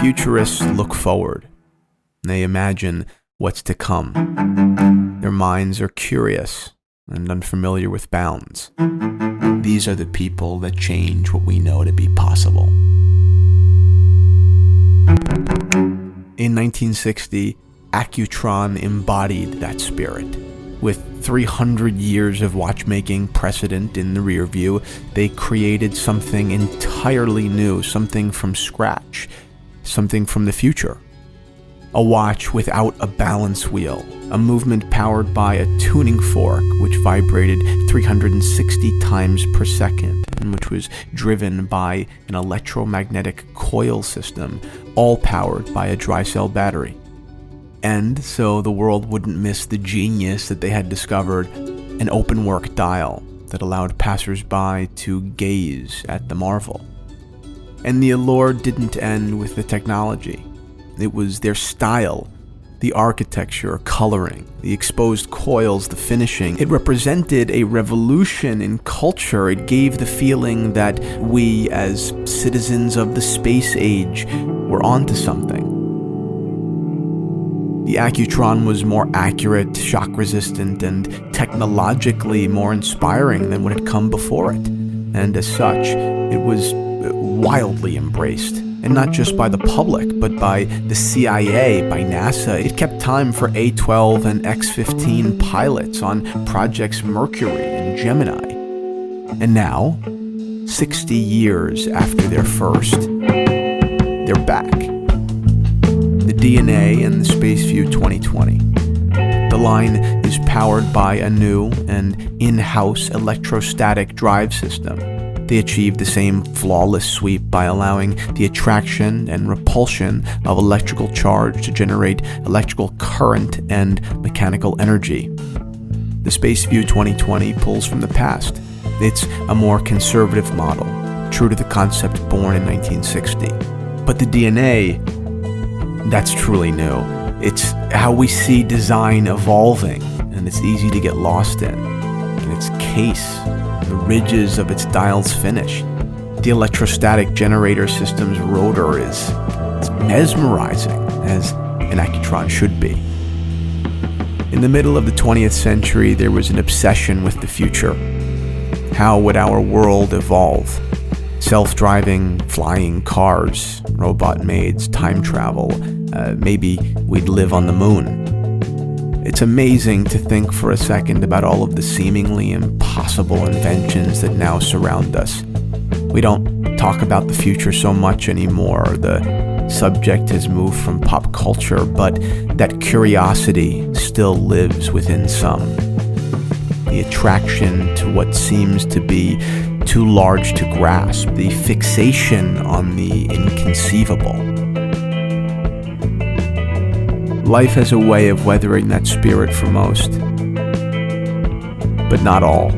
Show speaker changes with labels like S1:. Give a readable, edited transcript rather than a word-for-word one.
S1: futurists look forward. They imagine what's to come. Their minds are curious and unfamiliar with bounds. These are the people that change what we know to be possible. In 1960, Accutron embodied that spirit. With 300 years of watchmaking precedent in the rear view, they created something entirely new, something from scratch, something from the future. A watch without a balance wheel, a movement powered by a tuning fork which vibrated 360 times per second and which was driven by an electromagnetic coil system, all powered by a dry cell battery. And so the world wouldn't miss the genius that they had discovered, an open work dial that allowed passersby to gaze at the marvel. And the allure didn't end with the technology. It was their style, the architecture, coloring, the exposed coils, the finishing. It represented a revolution in culture. It gave the feeling that we, as citizens of the space age, were onto something. The Accutron was more accurate, shock-resistant, and technologically more inspiring than what had come before it. And as such, it was wildly embraced. And not just by the public, but by the CIA, by NASA. It kept time for A-12 and X-15 pilots on projects Mercury and Gemini. And now, 60 years after their first, they're back. The DNA and the Spaceview 2020. The line is powered by a new and in-house electrostatic drive system. They achieved the same flawless sweep by allowing the attraction and repulsion of electrical charge to generate electrical current and mechanical energy. The Spaceview 2020 pulls from the past. It's a more conservative model, true to the concept born in 1960. But the DNA, that's truly new. It's how we see design evolving, and it's easy to get lost in. And its case, the ridges of its dial's finish. The electrostatic generator system's rotor is mesmerizing, as an Accutron should be. In the middle of the 20th century, there was an obsession with the future. How would our world evolve? Self-driving, flying cars, robot maids, time travel, maybe we'd live on the moon. It's amazing to think for a second about all of the seemingly impossible inventions that now surround us. We don't talk about the future so much anymore. The subject has moved from pop culture, but that curiosity still lives within some. The attraction to what seems to be too large to grasp, the fixation on the inconceivable. Life has a way of weathering that spirit for most, but not all.